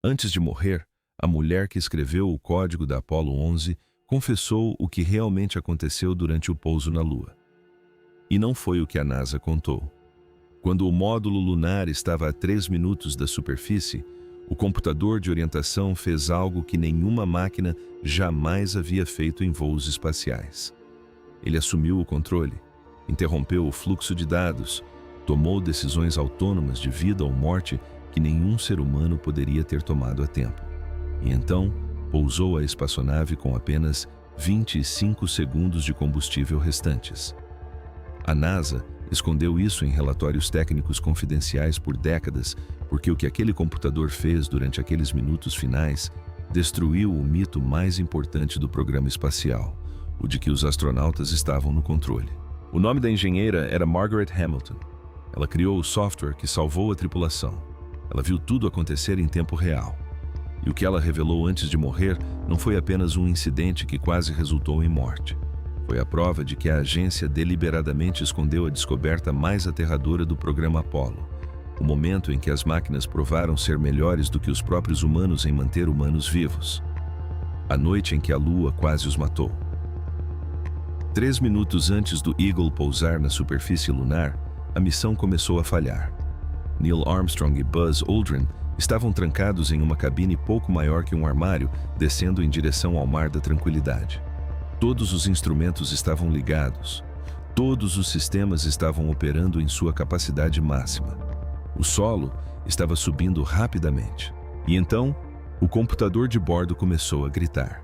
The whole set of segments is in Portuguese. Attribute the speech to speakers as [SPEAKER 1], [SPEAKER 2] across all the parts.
[SPEAKER 1] Antes de morrer, a mulher que escreveu o código da Apollo 11 confessou o que realmente aconteceu durante o pouso na Lua. E não foi o que a NASA contou. Quando o módulo lunar estava a 3 minutos da superfície, o computador de orientação fez algo que nenhuma máquina jamais havia feito em voos espaciais. Ele assumiu o controle, interrompeu o fluxo de dados, tomou decisões autônomas de vida ou morte que nenhum ser humano poderia ter tomado a tempo. E então, pousou a espaçonave com apenas 25 segundos de combustível restantes. A NASA escondeu isso em relatórios técnicos confidenciais por décadas, porque o que aquele computador fez durante aqueles minutos finais destruiu o mito mais importante do programa espacial, o de que os astronautas estavam no controle. O nome da engenheira era Margaret Hamilton. Ela criou o software que salvou a tripulação. Ela viu tudo acontecer em tempo real. E o que ela revelou antes de morrer não foi apenas um incidente que quase resultou em morte. Foi a prova de que a agência deliberadamente escondeu a descoberta mais aterradora do programa Apollo, o momento em que as máquinas provaram ser melhores do que os próprios humanos em manter humanos vivos. A noite em que a Lua quase os matou. 3 minutos antes do Eagle pousar na superfície lunar, a missão começou a falhar. Neil Armstrong e Buzz Aldrin estavam trancados em uma cabine pouco maior que um armário, descendo em direção ao Mar da Tranquilidade. Todos os instrumentos estavam ligados. Todos os sistemas estavam operando em sua capacidade máxima. O solo estava subindo rapidamente. E então, o computador de bordo começou a gritar.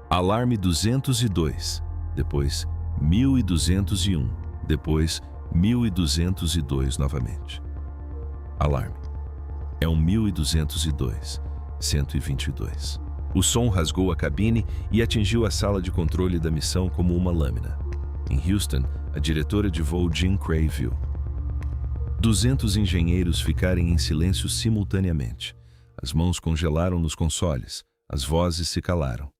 [SPEAKER 1] Alarme 202, depois 1201, depois 1202 novamente. Alarme. É um 1202, 122. O som rasgou a cabine e atingiu a sala de controle da missão como uma lâmina. Em Houston, a diretora de voo Jean Cray viu 200 engenheiros ficarem em silêncio simultaneamente. As mãos congelaram nos consoles, as vozes se calaram.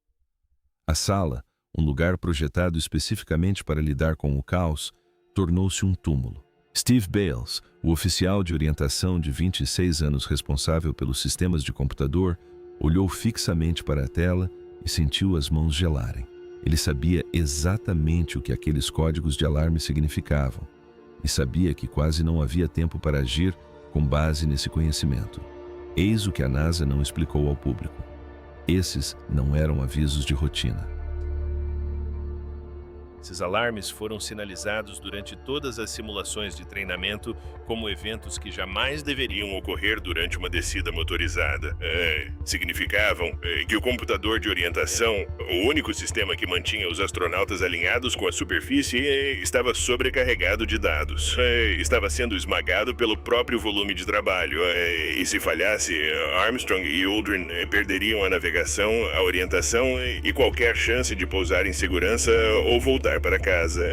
[SPEAKER 1] A sala, um lugar projetado especificamente para lidar com o caos, tornou-se um túmulo. Steve Bales, o oficial de orientação de 26 anos responsável pelos sistemas de computador, olhou fixamente para a tela e sentiu as mãos gelarem. Ele sabia exatamente o que aqueles códigos de alarme significavam e sabia que quase não havia tempo para agir com base nesse conhecimento. Eis o que a NASA não explicou ao público. Esses não eram avisos de rotina. Esses alarmes foram sinalizados durante todas as simulações de treinamento como eventos que jamais deveriam ocorrer durante uma descida motorizada. Significavam que o computador de orientação, o único sistema que mantinha os astronautas alinhados com a superfície, estava sobrecarregado de dados. Estava sendo esmagado pelo próprio volume de trabalho. E se falhasse, Armstrong e Aldrin perderiam a navegação, a orientação e qualquer chance de pousar em segurança ou voltar para casa.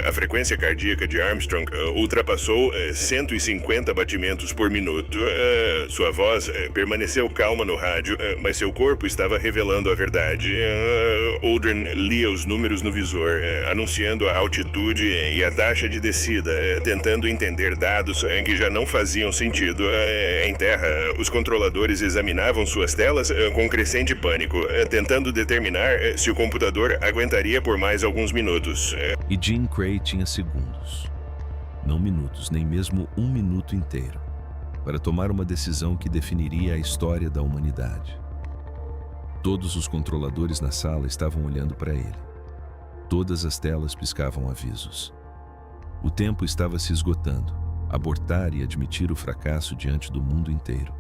[SPEAKER 1] A frequência cardíaca de Armstrong ultrapassou 150 batimentos por minuto. Sua voz permaneceu calma no rádio, mas seu corpo estava revelando a verdade. Aldrin lia os números no visor, anunciando a altitude e a taxa de descida, tentando entender dados que já não faziam sentido. Em terra, os controladores examinavam suas telas com crescente pânico, tentando determinar se o computador aguentaria por mais alguns minutos. E Jean Cray tinha segundos, não minutos, nem mesmo um minuto inteiro, para tomar uma decisão que definiria a história da humanidade. Todos os controladores na sala estavam olhando para ele. Todas as telas piscavam avisos. O tempo estava se esgotando. Abortar e admitir o fracasso diante do mundo inteiro.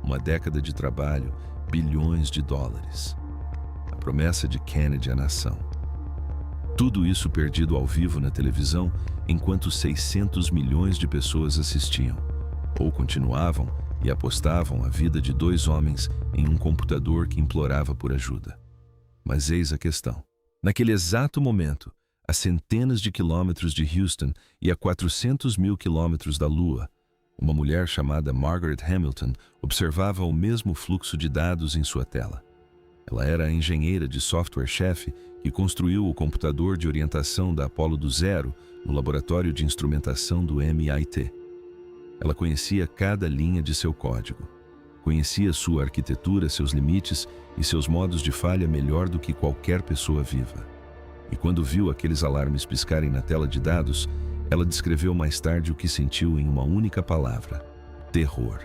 [SPEAKER 1] Uma década de trabalho, bilhões de dólares. A promessa de Kennedy à nação. Tudo isso perdido ao vivo na televisão, enquanto 600 milhões de pessoas assistiam, ou continuavam e apostavam a vida de 2 homens em um computador que implorava por ajuda. Mas eis a questão. Naquele exato momento, a centenas de quilômetros de Houston e a 400 mil quilômetros da Lua, uma mulher chamada Margaret Hamilton observava o mesmo fluxo de dados em sua tela. Ela era a engenheira de software-chefe que construiu o computador de orientação da Apollo do Zero no laboratório de instrumentação do MIT. Ela conhecia cada linha de seu código. Conhecia sua arquitetura, seus limites e seus modos de falha melhor do que qualquer pessoa viva. E quando viu aqueles alarmes piscarem na tela de dados, ela descreveu mais tarde o que sentiu em uma única palavra: terror.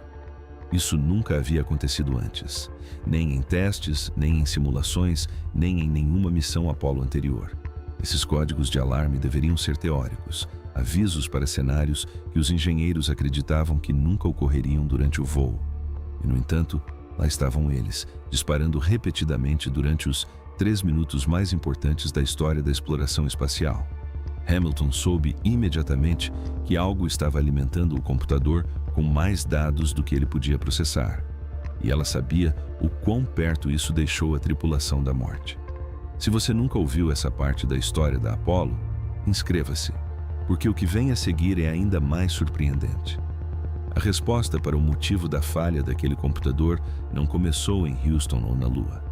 [SPEAKER 1] Isso nunca havia acontecido antes, nem em testes, nem em simulações, nem em nenhuma missão Apollo anterior. Esses códigos de alarme deveriam ser teóricos, avisos para cenários que os engenheiros acreditavam que nunca ocorreriam durante o voo. E, no entanto, lá estavam eles, disparando repetidamente durante os 3 minutos mais importantes da história da exploração espacial. Hamilton soube imediatamente que algo estava alimentando o computador com mais dados do que ele podia processar. E ela sabia o quão perto isso deixou a tripulação da morte. Se você nunca ouviu essa parte da história da Apollo, inscreva-se, porque o que vem a seguir é ainda mais surpreendente. A resposta para o motivo da falha daquele computador não começou em Houston ou na Lua.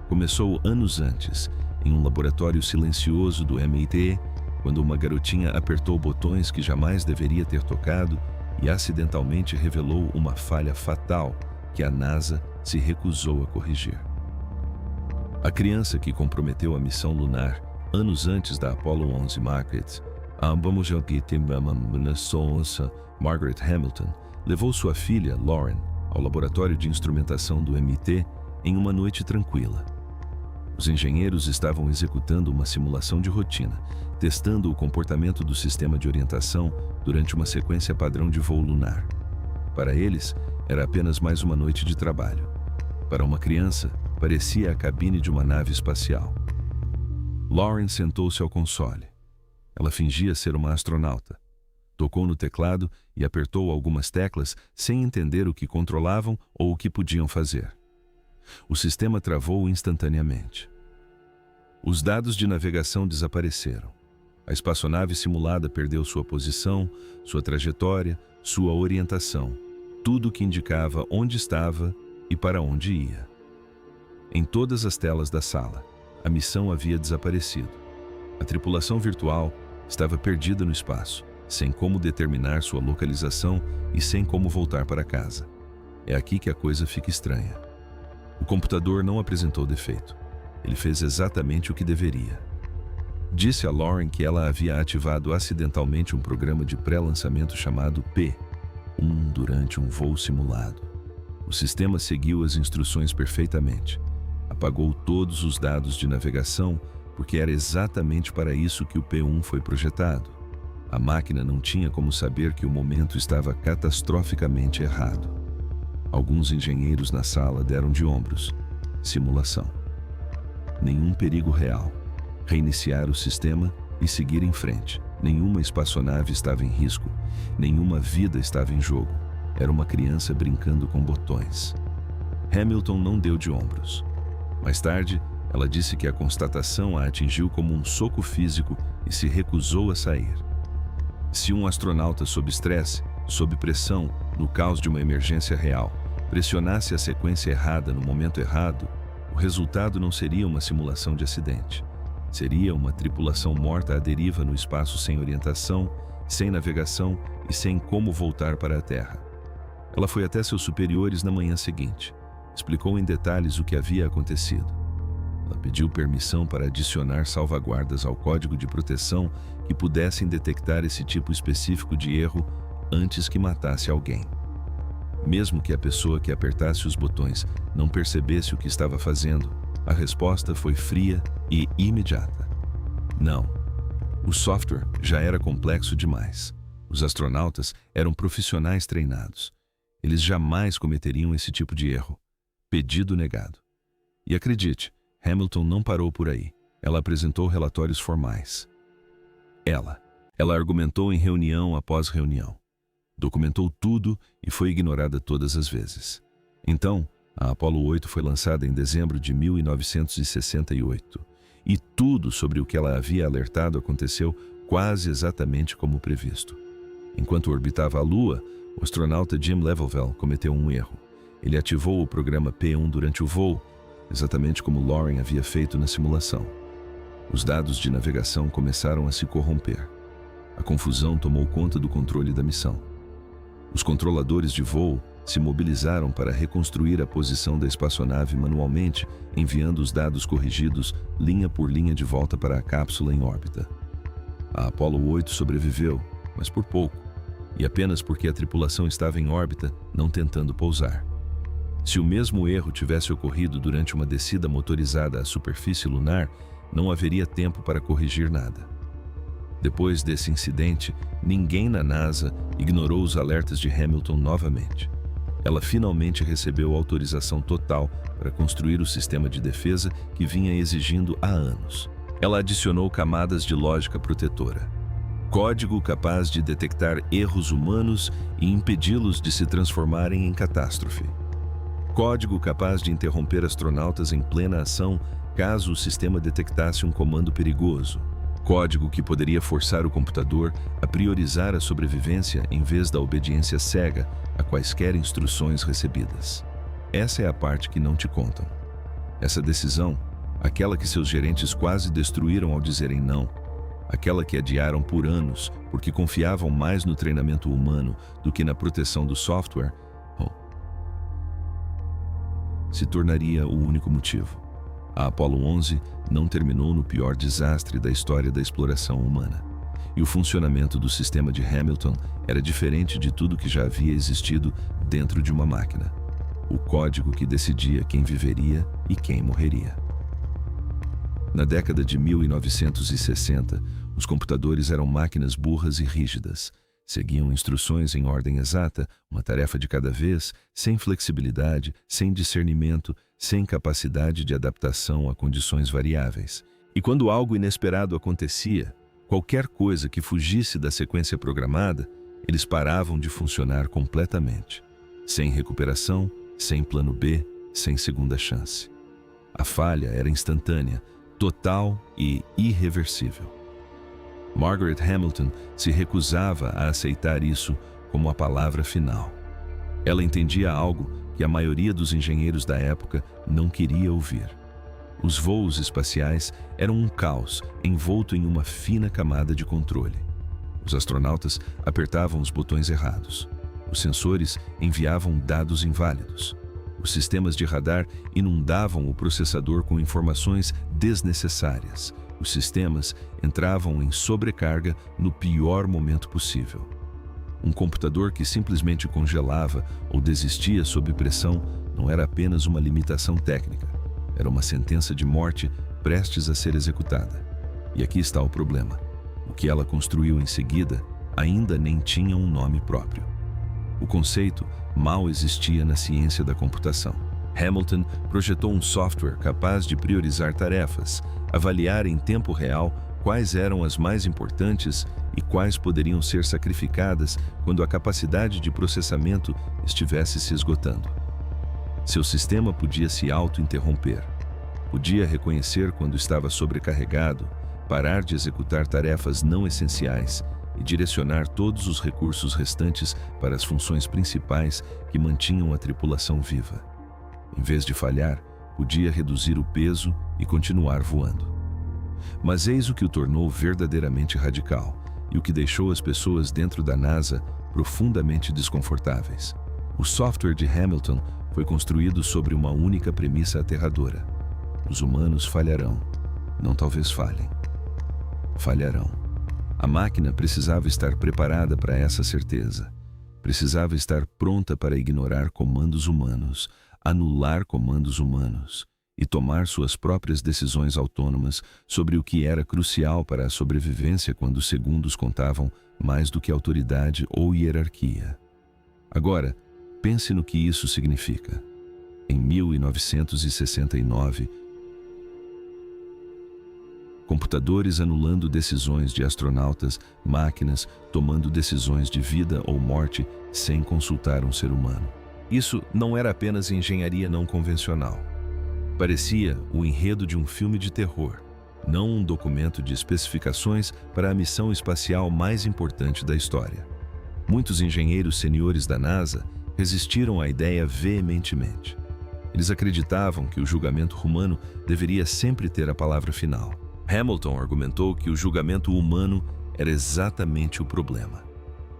[SPEAKER 1] Começou anos antes, em um laboratório silencioso do MIT, quando uma garotinha apertou botões que jamais deveria ter tocado e acidentalmente revelou uma falha fatal que a NASA se recusou a corrigir. A criança que comprometeu a missão lunar anos antes da Apollo 11, Margaret Hamilton, levou sua filha, Lauren, ao laboratório de instrumentação do MIT em uma noite tranquila. Os engenheiros estavam executando uma simulação de rotina, testando o comportamento do sistema de orientação durante uma sequência padrão de voo lunar. Para eles, era apenas mais uma noite de trabalho. Para uma criança, parecia a cabine de uma nave espacial. Lauren sentou-se ao console. Ela fingia ser uma astronauta. Tocou no teclado e apertou algumas teclas sem entender o que controlavam ou o que podiam fazer. O sistema travou instantaneamente. Os dados de navegação desapareceram. A espaçonave simulada perdeu sua posição, sua trajetória, sua orientação, tudo o que indicava onde estava e para onde ia. Em todas as telas da sala, a missão havia desaparecido. A tripulação virtual estava perdida no espaço, sem como determinar sua localização e sem como voltar para casa. É aqui que a coisa fica estranha. O computador não apresentou defeito. Ele fez exatamente o que deveria. Disse a Lauren que ela havia ativado acidentalmente um programa de pré-lançamento chamado P-1 durante um voo simulado. O sistema seguiu as instruções perfeitamente. Apagou todos os dados de navegação porque era exatamente para isso que o P-1 foi projetado. A máquina não tinha como saber que o momento estava catastroficamente errado. Alguns engenheiros na sala deram de ombros. Simulação. Nenhum perigo real. Reiniciar o sistema e seguir em frente. Nenhuma espaçonave estava em risco. Nenhuma vida estava em jogo. Era uma criança brincando com botões. Hamilton não deu de ombros. Mais tarde, ela disse que a constatação a atingiu como um soco físico e se recusou a sair. Se um astronauta sob estresse, sob pressão, no caos de uma emergência real, pressionasse a sequência errada no momento errado, o resultado não seria uma simulação de acidente. Seria uma tripulação morta à deriva no espaço sem orientação, sem navegação e sem como voltar para a Terra. Ela foi até seus superiores na manhã seguinte. Explicou em detalhes o que havia acontecido. Ela pediu permissão para adicionar salvaguardas ao código de proteção que pudessem detectar esse tipo específico de erro antes que matasse alguém. Mesmo que a pessoa que apertasse os botões não percebesse o que estava fazendo, a resposta foi fria e imediata. Não. O software já era complexo demais. Os astronautas eram profissionais treinados. Eles jamais cometeriam esse tipo de erro. Pedido negado. E acredite, Hamilton não parou por aí. Ela apresentou relatórios formais. Ela argumentou em reunião após reunião. Documentou tudo e foi ignorada todas as vezes. Então, a Apollo 8 foi lançada em dezembro de 1968. E tudo sobre o que ela havia alertado aconteceu quase exatamente como previsto. Enquanto orbitava a Lua, o astronauta Jim Lovell cometeu um erro. Ele ativou o programa P-1 durante o voo, exatamente como Lauren havia feito na simulação. Os dados de navegação começaram a se corromper. A confusão tomou conta do controle da missão. Os controladores de voo se mobilizaram para reconstruir a posição da espaçonave manualmente, enviando os dados corrigidos linha por linha de volta para a cápsula em órbita. A Apollo 8 sobreviveu, mas por pouco, e apenas porque a tripulação estava em órbita, não tentando pousar. Se o mesmo erro tivesse ocorrido durante uma descida motorizada à superfície lunar, não haveria tempo para corrigir nada. Depois desse incidente, ninguém na NASA ignorou os alertas de Hamilton novamente. Ela finalmente recebeu autorização total para construir o sistema de defesa que vinha exigindo há anos. Ela adicionou camadas de lógica protetora. Código capaz de detectar erros humanos e impedi-los de se transformarem em catástrofe. Código capaz de interromper astronautas em plena ação caso o sistema detectasse um comando perigoso. Código que poderia forçar o computador a priorizar a sobrevivência em vez da obediência cega a quaisquer instruções recebidas. Essa é a parte que não te contam. Essa decisão, aquela que seus gerentes quase destruíram ao dizerem não, aquela que adiaram por anos porque confiavam mais no treinamento humano do que na proteção do software, se tornaria o único motivo. A Apollo 11 não terminou no pior desastre da história da exploração humana. E o funcionamento do sistema de Hamilton era diferente de tudo que já havia existido dentro de uma máquina. O código que decidia quem viveria e quem morreria. Na década de 1960, os computadores eram máquinas burras e rígidas. Seguiam instruções em ordem exata, uma tarefa de cada vez, sem flexibilidade, sem discernimento, sem capacidade de adaptação a condições variáveis. E quando algo inesperado acontecia, qualquer coisa que fugisse da sequência programada, eles paravam de funcionar completamente. Sem recuperação, sem plano B, sem segunda chance. A falha era instantânea, total e irreversível. Margaret Hamilton se recusava a aceitar isso como a palavra final. Ela entendia algo que a maioria dos engenheiros da época não queria ouvir. Os voos espaciais eram um caos envolto em uma fina camada de controle. Os astronautas apertavam os botões errados. Os sensores enviavam dados inválidos. Os sistemas de radar inundavam o processador com informações desnecessárias. Os sistemas entravam em sobrecarga no pior momento possível. Um computador que simplesmente congelava ou desistia sob pressão não era apenas uma limitação técnica, era uma sentença de morte prestes a ser executada. E aqui está o problema. O que ela construiu em seguida ainda nem tinha um nome próprio. O conceito mal existia na ciência da computação. Hamilton projetou um software capaz de priorizar tarefas, avaliar em tempo real quais eram as mais importantes e quais poderiam ser sacrificadas quando a capacidade de processamento estivesse se esgotando. Seu sistema podia se auto-interromper, podia reconhecer quando estava sobrecarregado, parar de executar tarefas não essenciais e direcionar todos os recursos restantes para as funções principais que mantinham a tripulação viva. Em vez de falhar, podia reduzir o peso e continuar voando. Mas eis o que o tornou verdadeiramente radical e o que deixou as pessoas dentro da NASA profundamente desconfortáveis. O software de Hamilton foi construído sobre uma única premissa aterradora. Os humanos falharão. Não talvez falhem. Falharão. A máquina precisava estar preparada para essa certeza. Precisava estar pronta para ignorar comandos humanos, anular comandos humanos e tomar suas próprias decisões autônomas sobre o que era crucial para a sobrevivência quando os segundos contavam mais do que autoridade ou hierarquia. Agora, pense no que isso significa. Em 1969, computadores anulando decisões de astronautas, máquinas tomando decisões de vida ou morte sem consultar um ser humano. Isso não era apenas engenharia não convencional. Parecia o enredo de um filme de terror, não um documento de especificações para a missão espacial mais importante da história. Muitos engenheiros seniores da NASA resistiram à ideia veementemente. Eles acreditavam que o julgamento humano deveria sempre ter a palavra final. Hamilton argumentou que o julgamento humano era exatamente o problema.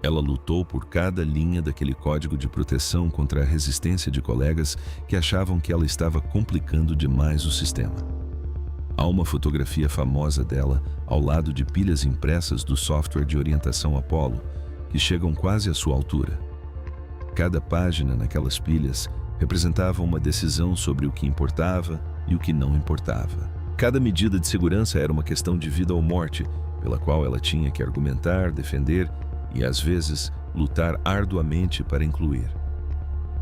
[SPEAKER 1] Ela lutou por cada linha daquele código de proteção contra a resistência de colegas que achavam que ela estava complicando demais o sistema. Há uma fotografia famosa dela ao lado de pilhas impressas do software de orientação Apollo, que chegam quase à sua altura. Cada página naquelas pilhas representava uma decisão sobre o que importava e o que não importava. Cada medida de segurança era uma questão de vida ou morte, pela qual ela tinha que argumentar, defender e, às vezes, lutar arduamente para incluir.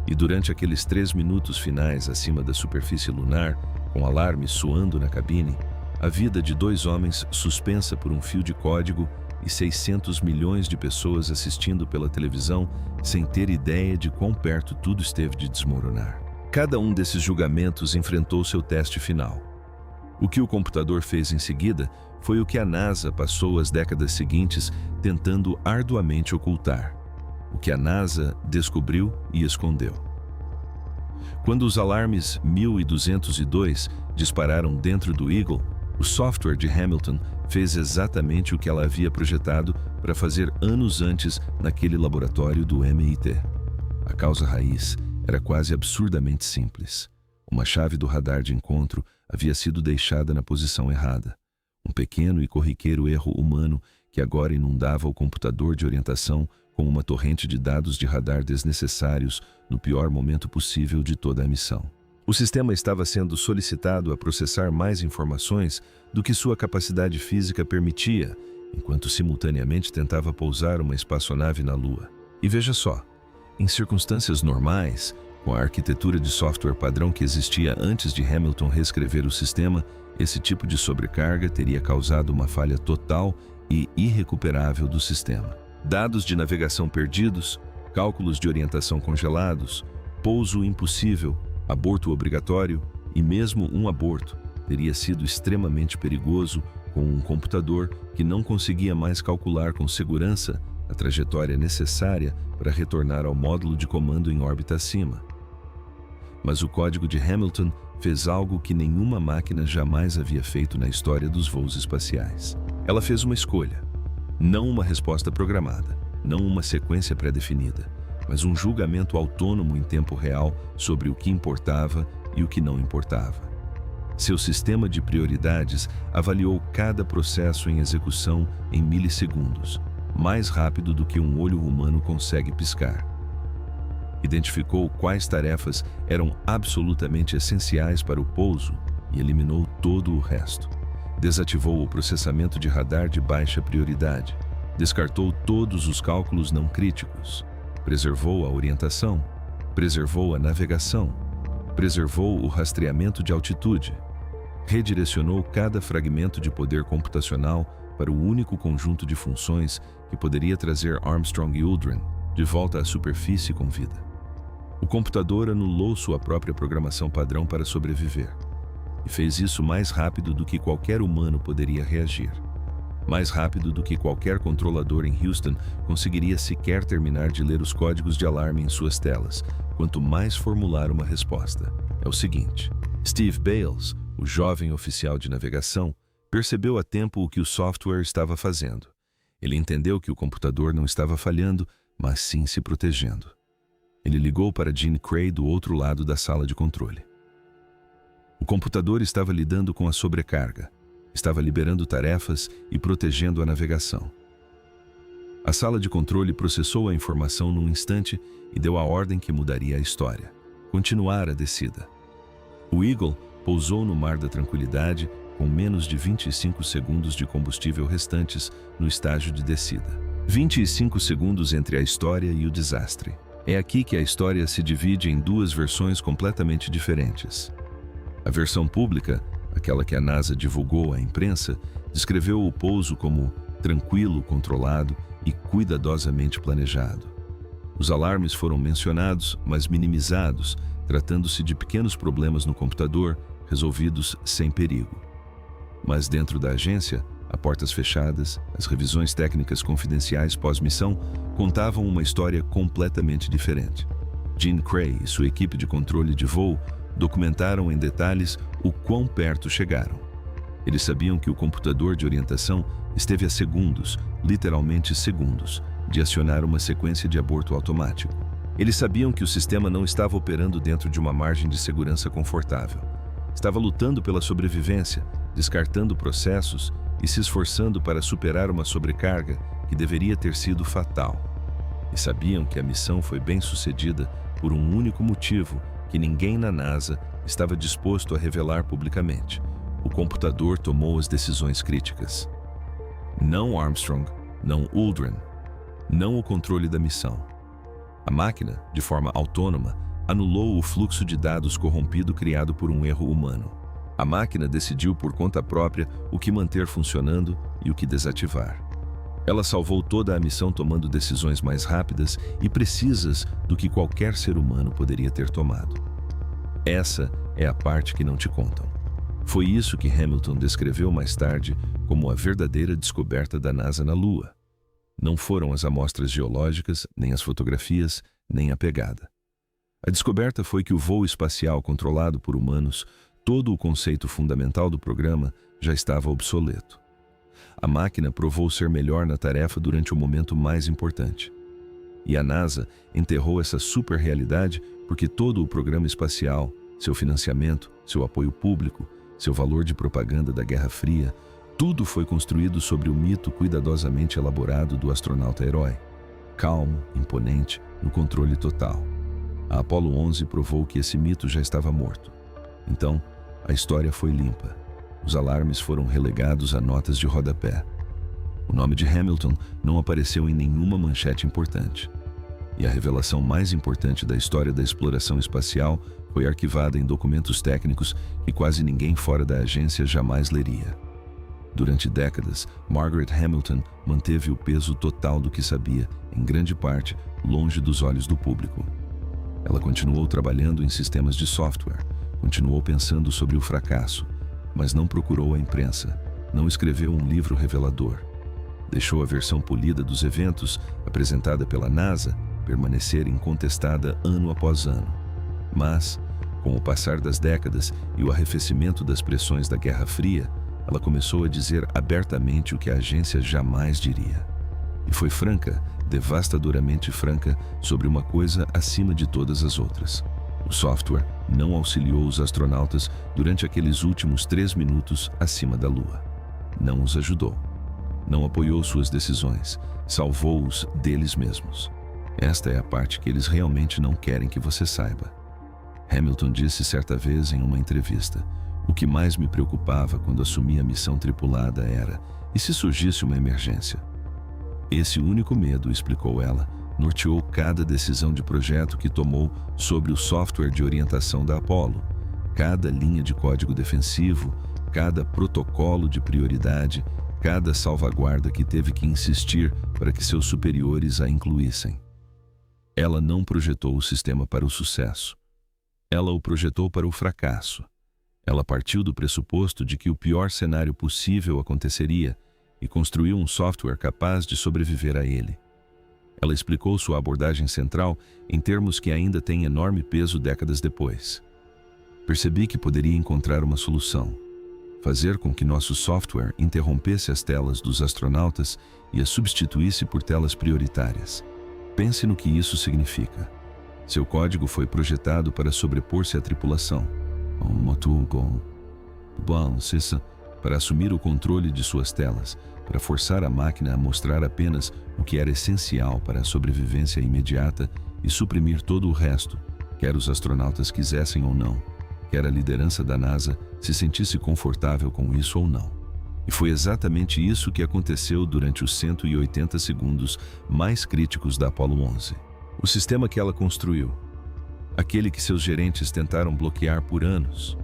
[SPEAKER 1] E durante aqueles 3 minutos finais acima da superfície lunar, com alarmes soando na cabine, a vida de 2 homens suspensa por um fio de código e 600 milhões de pessoas assistindo pela televisão sem ter ideia de quão perto tudo esteve de desmoronar. Cada um desses julgamentos enfrentou seu teste final. O que o computador fez em seguida foi o que a NASA passou as décadas seguintes tentando arduamente ocultar. O que a NASA descobriu e escondeu. Quando os alarmes 1202 dispararam dentro do Eagle, o software de Hamilton fez exatamente o que ela havia projetado para fazer anos antes naquele laboratório do MIT. A causa raiz era quase absurdamente simples. Uma chave do radar de encontro havia sido deixada na posição errada. Um pequeno e corriqueiro erro humano que agora inundava o computador de orientação com uma torrente de dados de radar desnecessários no pior momento possível de toda a missão. O sistema estava sendo solicitado a processar mais informações do que sua capacidade física permitia, enquanto simultaneamente tentava pousar uma espaçonave na Lua. E veja só, em circunstâncias normais, com a arquitetura de software padrão que existia antes de Hamilton reescrever o sistema, esse tipo de sobrecarga teria causado uma falha total e irrecuperável do sistema. Dados de navegação perdidos, cálculos de orientação congelados, pouso impossível, aborto obrigatório e mesmo um aborto teria sido extremamente perigoso com um computador que não conseguia mais calcular com segurança a trajetória necessária para retornar ao módulo de comando em órbita acima. Mas o código de Hamilton fez algo que nenhuma máquina jamais havia feito na história dos voos espaciais. Ela fez uma escolha, não uma resposta programada, não uma sequência pré-definida, mas um julgamento autônomo em tempo real sobre o que importava e o que não importava. Seu sistema de prioridades avaliou cada processo em execução em milissegundos, mais rápido do que um olho humano consegue piscar. Identificou quais tarefas eram absolutamente essenciais para o pouso e eliminou todo o resto. Desativou o processamento de radar de baixa prioridade, descartou todos os cálculos não críticos, preservou a orientação, preservou a navegação, preservou o rastreamento de altitude, redirecionou cada fragmento de poder computacional para o único conjunto de funções que poderia trazer Armstrong e Aldrin de volta à superfície com vida. O computador anulou sua própria programação padrão para sobreviver, e fez isso mais rápido do que qualquer humano poderia reagir. Mais rápido do que qualquer controlador em Houston conseguiria sequer terminar de ler os códigos de alarme em suas telas, quanto mais formular uma resposta. É o seguinte: Steve Bales, o jovem oficial de navegação, percebeu a tempo o que o software estava fazendo. Ele entendeu que o computador não estava falhando, mas sim se protegendo. Ele ligou para Gene Cray do outro lado da sala de controle. O computador estava lidando com a sobrecarga, estava liberando tarefas e protegendo a navegação. A sala de controle processou a informação num instante e deu a ordem que mudaria a história: continuar a descida. O Eagle pousou no Mar da Tranquilidade com menos de 25 segundos de combustível restantes no estágio de descida. 25 segundos entre a história e o desastre. É aqui que a história se divide em 2 versões completamente diferentes. A versão pública, aquela que a NASA divulgou à imprensa, descreveu o pouso como tranquilo, controlado e cuidadosamente planejado. Os alarmes foram mencionados, mas minimizados, tratando-se de pequenos problemas no computador, resolvidos sem perigo. Mas dentro da agência, a portas fechadas, as revisões técnicas confidenciais pós-missão contavam uma história completamente diferente. Gene Cray e sua equipe de controle de voo documentaram em detalhes o quão perto chegaram. Eles sabiam que o computador de orientação esteve a segundos, literalmente segundos, de acionar uma sequência de aborto automático. Eles sabiam que o sistema não estava operando dentro de uma margem de segurança confortável. Estava lutando pela sobrevivência, descartando processos e se esforçando para superar uma sobrecarga que deveria ter sido fatal. E sabiam que a missão foi bem-sucedida por um único motivo que ninguém na NASA estava disposto a revelar publicamente. O computador tomou as decisões críticas. Não Armstrong, não Aldrin, não o controle da missão. A máquina, de forma autônoma, anulou o fluxo de dados corrompido criado por um erro humano. A máquina decidiu por conta própria o que manter funcionando e o que desativar. Ela salvou toda a missão tomando decisões mais rápidas e precisas do que qualquer ser humano poderia ter tomado. Essa é a parte que não te contam. Foi isso que Hamilton descreveu mais tarde como a verdadeira descoberta da NASA na Lua. Não foram as amostras geológicas, nem as fotografias, nem a pegada. A descoberta foi que o voo espacial controlado por humanos, todo o conceito fundamental do programa, já estava obsoleto. A máquina provou ser melhor na tarefa durante o momento mais importante. E a NASA enterrou essa super-realidade porque todo o programa espacial, seu financiamento, seu apoio público, seu valor de propaganda da Guerra Fria, tudo foi construído sobre o mito cuidadosamente elaborado do astronauta herói. Calmo, imponente, no controle total. A Apollo 11 provou que esse mito já estava morto. Então, a história foi limpa. Os alarmes foram relegados a notas de rodapé. O nome de Hamilton não apareceu em nenhuma manchete importante. E a revelação mais importante da história da exploração espacial foi arquivada em documentos técnicos que quase ninguém fora da agência jamais leria. Durante décadas, Margaret Hamilton manteve o peso total do que sabia, em grande parte, longe dos olhos do público. Ela continuou trabalhando em sistemas de software, continuou pensando sobre o fracasso, mas não procurou a imprensa, não escreveu um livro revelador. Deixou a versão polida dos eventos, apresentada pela NASA, permanecer incontestada ano após ano. Mas, com o passar das décadas e o arrefecimento das pressões da Guerra Fria, ela começou a dizer abertamente o que a agência jamais diria. E foi franca, devastadoramente franca, sobre uma coisa acima de todas as outras. O software não auxiliou os astronautas durante aqueles últimos 3 minutos acima da Lua. Não os ajudou. Não apoiou suas decisões, salvou-os deles mesmos. Esta é a parte que eles realmente não querem que você saiba. Hamilton disse certa vez em uma entrevista: "O que mais me preocupava quando assumi a missão tripulada era, e se surgisse uma emergência?" Esse único medo, explicou ela, norteou cada decisão de projeto que tomou sobre o software de orientação da Apollo, cada linha de código defensivo, cada protocolo de prioridade, cada salvaguarda que teve que insistir para que seus superiores a incluíssem. Ela não projetou o sistema para o sucesso. Ela o projetou para o fracasso. Ela partiu do pressuposto de que o pior cenário possível aconteceria e construiu um software capaz de sobreviver a ele. Ela explicou sua abordagem central em termos que ainda têm enorme peso décadas depois. Percebi que poderia encontrar uma solução. Fazer com que nosso software interrompesse as telas dos astronautas e as substituísse por telas prioritárias. Pense no que isso significa. Seu código foi projetado para sobrepor-se à tripulação, para assumir o controle de suas telas, para forçar a máquina a mostrar apenas o que era essencial para a sobrevivência imediata e suprimir todo o resto, quer os astronautas quisessem ou não, quer a liderança da NASA se sentisse confortável com isso ou não. E foi exatamente isso que aconteceu durante os 180 segundos mais críticos da Apollo 11. O sistema que ela construiu, aquele que seus gerentes tentaram bloquear por anos,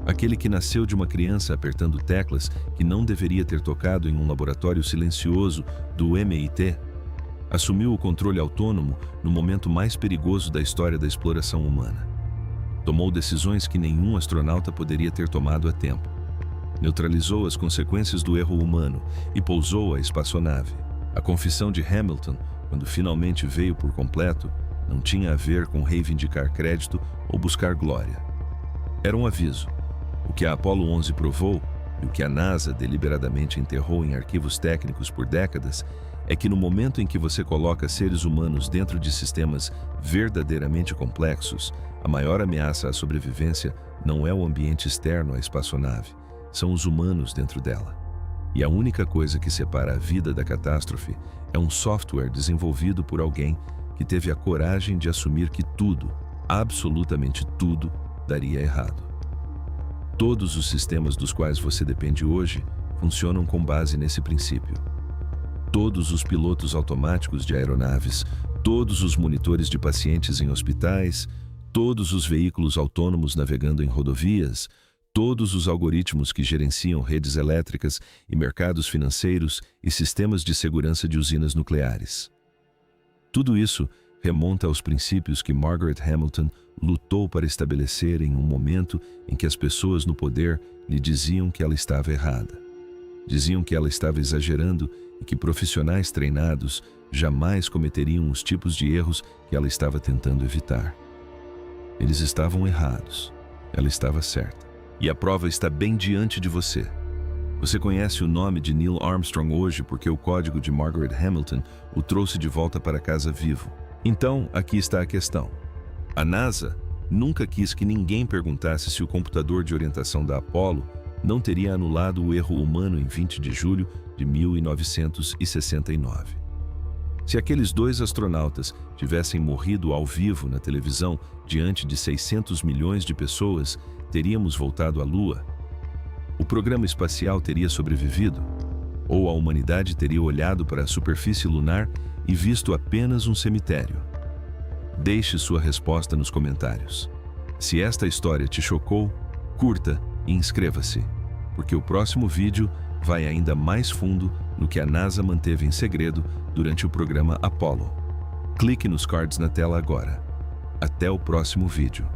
[SPEAKER 1] aquele que nasceu de uma criança apertando teclas que não deveria ter tocado em um laboratório silencioso do MIT, assumiu o controle autônomo no momento mais perigoso da história da exploração humana. Tomou decisões que nenhum astronauta poderia ter tomado a tempo. Neutralizou as consequências do erro humano e pousou a espaçonave. A confissão de Hamilton, quando finalmente veio por completo, não tinha a ver com reivindicar crédito ou buscar glória. Era um aviso. O que a Apollo 11 provou, e o que a NASA deliberadamente enterrou em arquivos técnicos por décadas, é que no momento em que você coloca seres humanos dentro de sistemas verdadeiramente complexos, a maior ameaça à sobrevivência não é o ambiente externo à espaçonave, são os humanos dentro dela. E a única coisa que separa a vida da catástrofe é um software desenvolvido por alguém que teve a coragem de assumir que tudo, absolutamente tudo, daria errado. Todos os sistemas dos quais você depende hoje funcionam com base nesse princípio. Todos os pilotos automáticos de aeronaves, todos os monitores de pacientes em hospitais, todos os veículos autônomos navegando em rodovias, todos os algoritmos que gerenciam redes elétricas e mercados financeiros e sistemas de segurança de usinas nucleares. Tudo isso remonta aos princípios que Margaret Hamilton lutou para estabelecer em um momento em que as pessoas no poder lhe diziam que ela estava errada. Diziam que ela estava exagerando e que profissionais treinados jamais cometeriam os tipos de erros que ela estava tentando evitar. Eles estavam errados. Ela estava certa. E a prova está bem diante de você. Você conhece o nome de Neil Armstrong hoje porque o código de Margaret Hamilton o trouxe de volta para casa vivo. Então, aqui está a questão. A NASA nunca quis que ninguém perguntasse se o computador de orientação da Apollo não teria anulado o erro humano em 20 de julho de 1969. Se aqueles dois astronautas tivessem morrido ao vivo na televisão diante de 600 milhões de pessoas, teríamos voltado à Lua? O programa espacial teria sobrevivido? Ou a humanidade teria olhado para a superfície lunar e visto apenas um cemitério? Deixe sua resposta nos comentários. Se esta história te chocou, curta e inscreva-se, porque o próximo vídeo vai ainda mais fundo no que a NASA manteve em segredo durante o programa Apollo. Clique nos cards na tela agora. Até o próximo vídeo.